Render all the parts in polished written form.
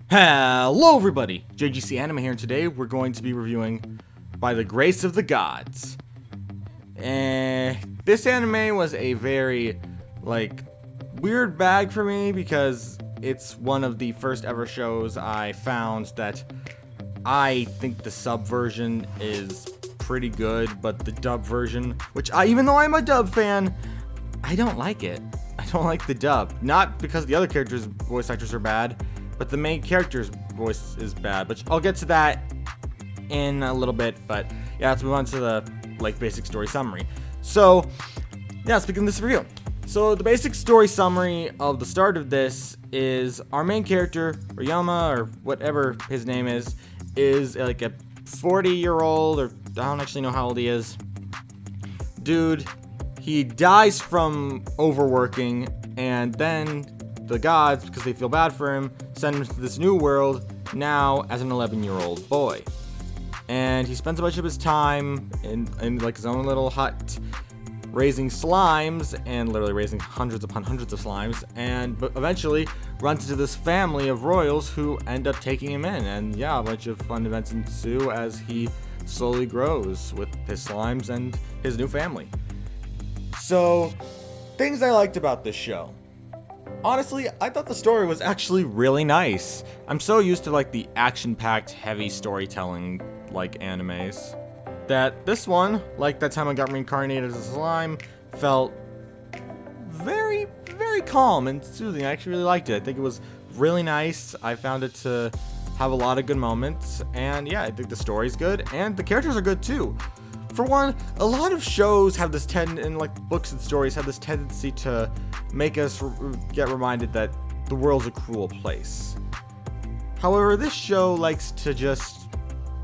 Hello everybody, JGC Anime here, and today we're going to be reviewing By the Grace of the Gods. This anime was a very, weird bag for me because it's one of the first ever shows I found that I think the sub version is pretty good, but the dub version, even though I'm a dub fan, I don't like it. I don't like the dub. Not because the other characters' voice actors are bad, but the main character's voice is bad, but I'll get to that in a little bit. But yeah, let's move on to the basic story summary. So yeah, let's begin this review. So the basic story summary of the start of this is our main character, Ryoma, or whatever his name is like a 40-year-old, or I don't actually know how old he is, dude. He dies from overworking, and then the gods, because they feel bad for him, send him to this new world now as an 11-year-old boy. And he spends a bunch of his time in his own little hut raising slimes, and literally raising hundreds upon hundreds of slimes, but eventually runs into this family of royals who end up taking him in. And yeah, a bunch of fun events ensue as he slowly grows with his slimes and his new family. So, things I liked about this show. Honestly, I thought the story was actually really nice. I'm so used to the action-packed, heavy storytelling animes that this one, that time I got reincarnated as a slime, felt very, very calm and soothing. I actually really liked it. I think it was really nice. I found it to have a lot of good moments, and yeah, I think the story's good and the characters are good too. For one, a lot of shows have this books and stories have this tendency to make us get reminded that the world's a cruel place. However, this show likes to just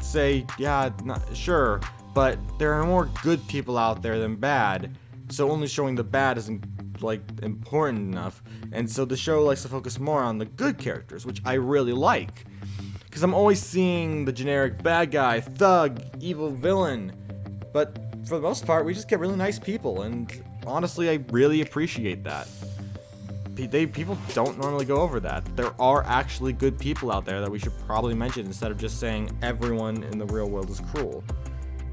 say, yeah, sure, but there are more good people out there than bad, so only showing the bad isn't important enough. And so the show likes to focus more on the good characters, which I really like, because I'm always seeing the generic bad guy, thug, evil villain. But for the most part, we just get really nice people, and honestly, I really appreciate that. People don't normally go over that. There are actually good people out there that we should probably mention instead of just saying everyone in the real world is cruel.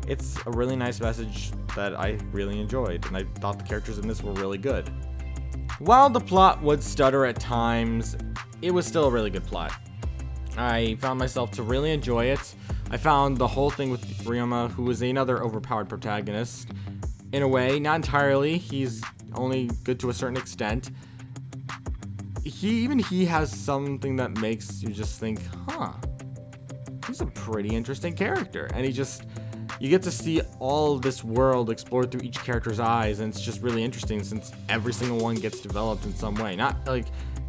It's a really nice message that I really enjoyed, and I thought the characters in this were really good. While the plot would stutter at times, it was still a really good plot. I found myself to really enjoy it. I found the whole thing with Ryoma, who is another overpowered protagonist, in a way, not entirely. He's only good to a certain extent. He has something that makes you just think, he's a pretty interesting character. And you get to see all of this world explored through each character's eyes, and it's just really interesting since every single one gets developed in some way. Not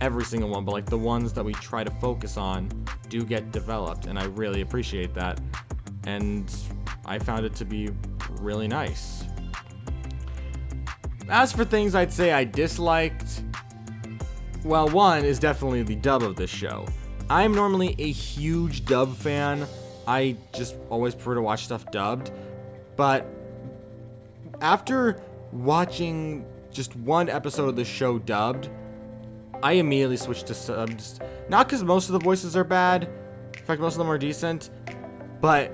every single one, but the ones that we try to focus on do get developed, and I really appreciate that, and I found it to be really nice. As for things I'd say I disliked, well, one is definitely the dub of this show. I'm normally a huge dub fan. I just always prefer to watch stuff dubbed, but after watching just one episode of the show dubbed, I immediately switched to subs. Not because most of the voices are bad. In fact, most of them are decent. But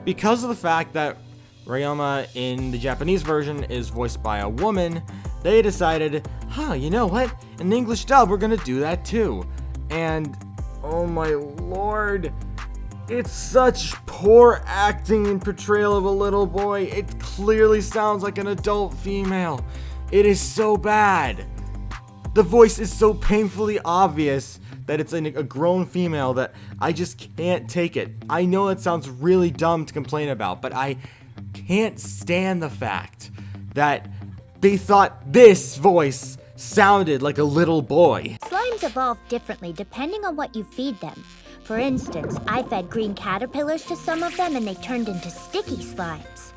because of the fact that Ryoma in the Japanese version is voiced by a woman, they decided, you know what? In the English dub, we're gonna do that too. And oh my lord, it's such poor acting and portrayal of a little boy. It clearly sounds like an adult female. It is so bad. The voice is so painfully obvious that it's a grown female that I just can't take it. I know it sounds really dumb to complain about, but I can't stand the fact that they thought this voice sounded like a little boy. Slimes evolve differently depending on what you feed them. For instance, I fed green caterpillars to some of them and they turned into sticky slimes.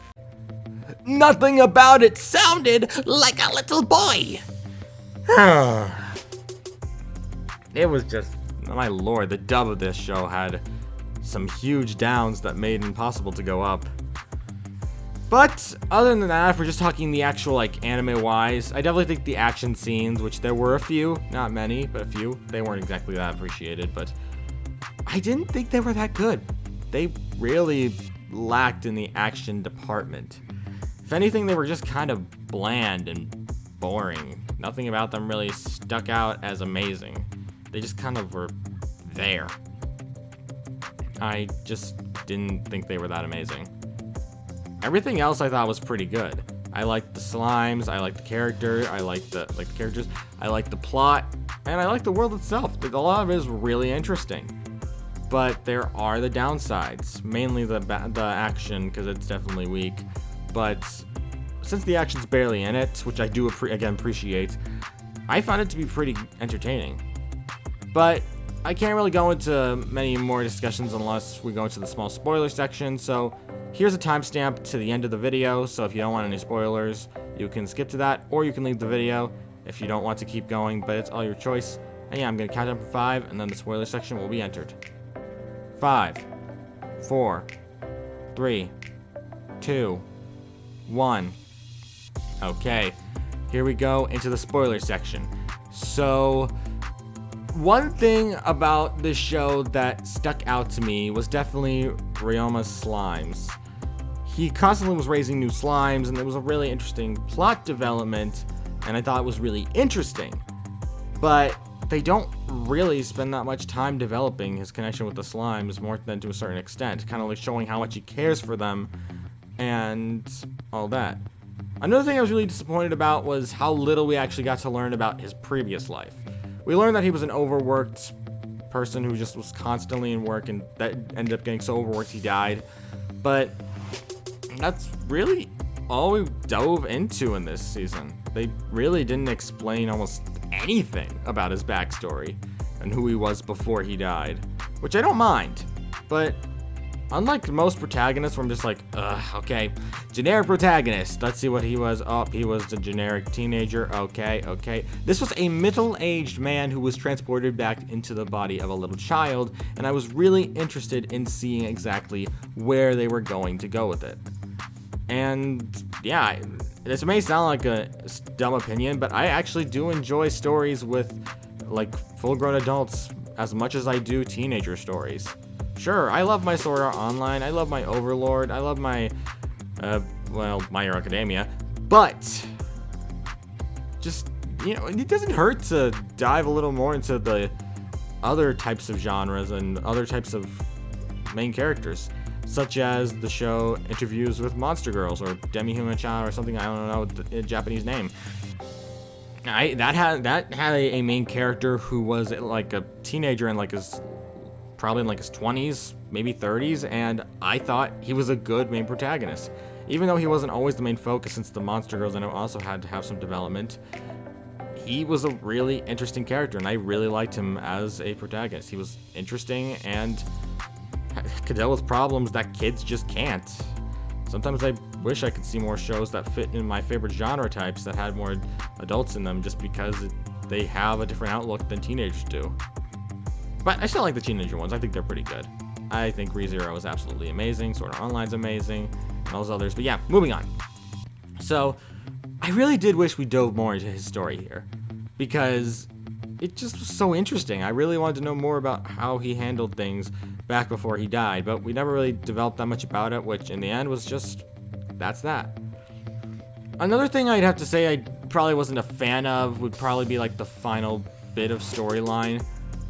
Nothing about it sounded like a little boy. It was just, my lord, the dub of this show had some huge downs that made it impossible to go up. But other than that, if we're just talking the actual like anime-wise, I definitely think the action scenes, which there were a few, not many, but a few, they weren't exactly that appreciated, but I didn't think they were that good. They really lacked in the action department. If anything, they were just kind of bland and boring. Nothing about them really stuck out as amazing. They just kind of were there. I just didn't think they were that amazing. Everything else I thought was pretty good. I liked the slimes, I liked the character, I liked the characters, I liked the plot, and I liked the world itself. A lot of it is really interesting. But there are the downsides, mainly the action, because it's definitely weak. But since the action's barely in it, which I do appreciate, I found it to be pretty entertaining. But I can't really go into many more discussions unless we go into the small spoiler section, so here's a timestamp to the end of the video, so if you don't want any spoilers, you can skip to that, or you can leave the video if you don't want to keep going, but it's all your choice. And yeah, I'm going to count down from 5, and then the spoiler section will be entered. 5, 4, 3, 2, 1. Okay, here we go into the spoiler section. So, one thing about this show that stuck out to me was definitely Ryoma's slimes. He constantly was raising new slimes, and it was a really interesting plot development, and I thought it was really interesting. But they don't really spend that much time developing his connection with the slimes, more than to a certain extent, kind of like showing how much he cares for them and all that. Another thing I was really disappointed about was how little we actually got to learn about his previous life. We learned that he was an overworked person who just was constantly in work, and that ended up getting so overworked he died. But that's really all we dove into in this season. They really didn't explain almost anything about his backstory and who he was before he died, which I don't mind. But unlike most protagonists where I'm just like, okay, generic protagonist, let's see what he was. Oh, he was a generic teenager, okay. This was a middle-aged man who was transported back into the body of a little child, and I was really interested in seeing exactly where they were going to go with it. And yeah, this may sound like a dumb opinion, but I actually do enjoy stories with like full-grown adults as much as I do teenager stories. Sure, I love my Sword Art Online, I love my Overlord, I love my, My Hero Academia, but just, it doesn't hurt to dive a little more into the other types of genres and other types of main characters, such as the show Interviews with Monster Girls, or Demi-Human-Chan, or something, I don't know the Japanese name. That had a main character who was like a teenager in like his probably in like his 20s, maybe 30s, and I thought he was a good main protagonist. Even though he wasn't always the main focus, since the Monster Girls I know also had to have some development, he was a really interesting character, and I really liked him as a protagonist. He was interesting and could deal with problems that kids just can't. Sometimes I wish I could see more shows that fit in my favorite genre types that had more adults in them, just because they have a different outlook than teenagers do. But I still like the teenager ones. I think they're pretty good. I think ReZero is absolutely amazing. Sword Art Online's amazing. And all those others. But yeah, moving on. So, I really did wish we dove more into his story here, because it just was so interesting. I really wanted to know more about how he handled things back before he died, but we never really developed that much about it, which in the end was just, that's that. Another thing I'd have to say I probably wasn't a fan of would probably be like the final bit of storyline,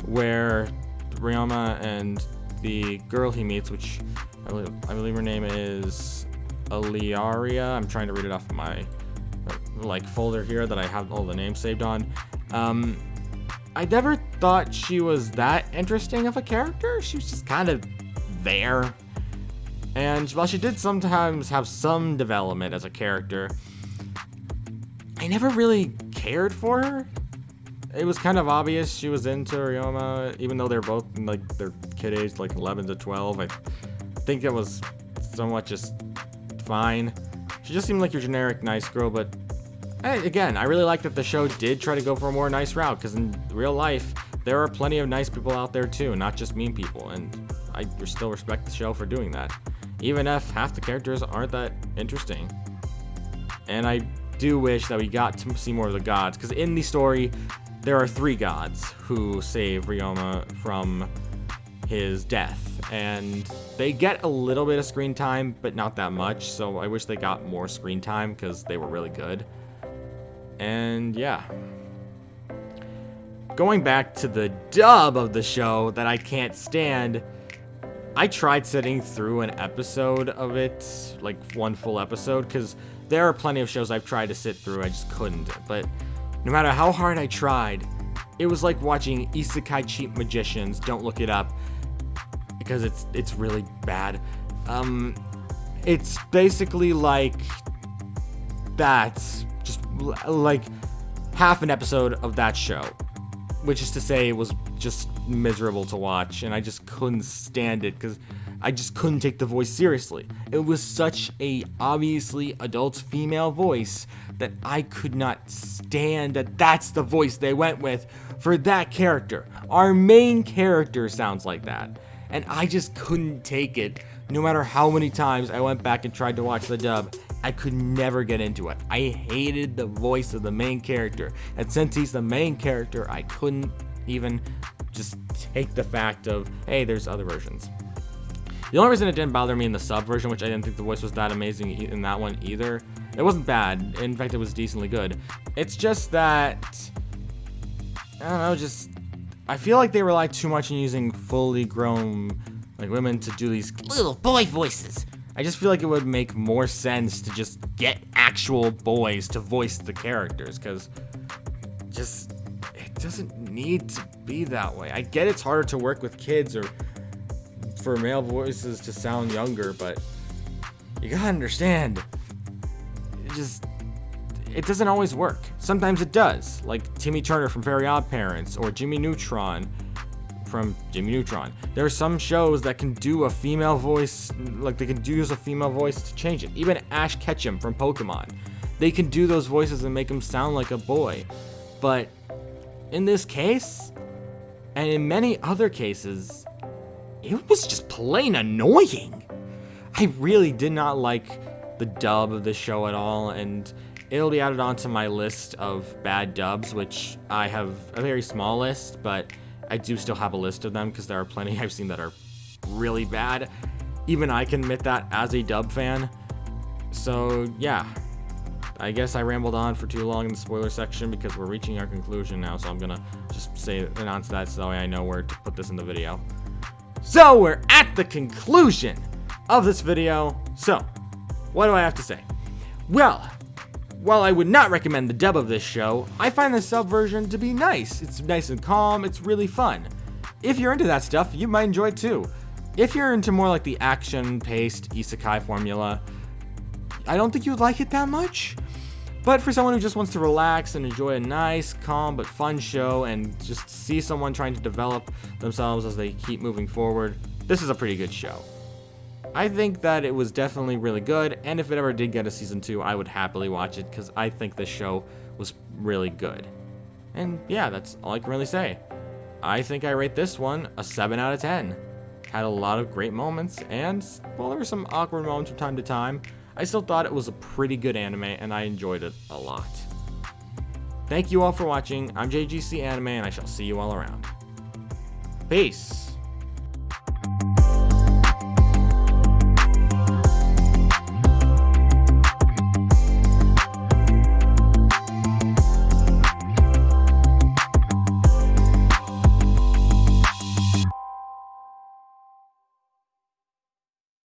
where Ryoma and the girl he meets, which I believe her name is Aliaria. I'm trying to read it off my folder here that I have all the names saved on. I never thought she was that interesting of a character. She was just kind of there. And while she did sometimes have some development as a character, I never really cared for her. It was kind of obvious she was into Ryoma, even though they're both like their kid age, like 11 to 12. I think it was somewhat just fine. She just seemed like your generic nice girl, but again, I really like that the show did try to go for a more nice route, because in real life, there are plenty of nice people out there too, not just mean people, and I still respect the show for doing that. even if half the characters aren't that interesting. And I do wish that we got to see more of the gods, because in the story, there are 3 gods who save Ryoma from his death, and they get a little bit of screen time, but not that much, so I wish they got more screen time, because they were really good. And yeah. Going back to the dub of the show that I can't stand, I tried sitting through an episode of it, like one full episode, because there are plenty of shows I've tried to sit through, I just couldn't. But no matter how hard I tried, it was like watching Isekai Cheap Magicians. Don't look it up, because it's really bad. It's basically like that's just like half an episode of that show, which is to say it was just miserable to watch, and I just couldn't stand it because I just couldn't take the voice seriously. It was such a obviously adult female voice that I could not stand that that's the voice they went with for that character. Our main character sounds like that, and I just couldn't take it. No matter how many times I went back and tried to watch the dub, I could never get into it. I hated the voice of the main character, and since he's the main character, I couldn't even just take the fact of, hey, there's other versions. The only reason it didn't bother me in the sub version, which I didn't think the voice was that amazing in that one either, it wasn't bad. In fact, it was decently good. It's just that, I don't know, just, I feel like they rely too much on using fully grown, like, women to do these little boy voices. I just feel like it would make more sense to just get actual boys to voice the characters, because just, it doesn't need to be that way. I get it's harder to work with kids or for male voices to sound younger, but you gotta understand, it doesn't always work. Sometimes it does, like Timmy Turner from Very Odd Parents, or Jimmy Neutron from Jimmy Neutron. There are some shows that can do a female voice, like they can use a female voice to change it. Even Ash Ketchum from Pokemon, they can do those voices and make him sound like a boy. But in this case, and in many other cases, it was just plain annoying. I really did not like the dub of this show at all, and it'll be added onto my list of bad dubs, which I have a very small list, but I do still have a list of them because there are plenty I've seen that are really bad. Even I can admit that as a dub fan. So yeah, I guess I rambled on for too long in the spoiler section because we're reaching our conclusion now, so I'm gonna just announce that so that way I know where to put this in the video. So we're at the conclusion of this video. So what do I have to say? Well, while I would not recommend the dub of this show, I find the sub version to be nice. It's nice and calm, it's really fun. If you're into that stuff, you might enjoy it too. If you're into more like the action-paced isekai formula, I don't think you'd like it that much. But for someone who just wants to relax and enjoy a nice, calm, but fun show and just see someone trying to develop themselves as they keep moving forward, this is a pretty good show. I think that it was definitely really good, and if it ever did get a season 2, I would happily watch it because I think this show was really good. And yeah, that's all I can really say. I think I rate this one a 7 out of 10. Had a lot of great moments, and while there were some awkward moments from time to time, I still thought it was a pretty good anime, and I enjoyed it a lot. Thank you all for watching. I'm JGC Anime, and I shall see you all around. Peace!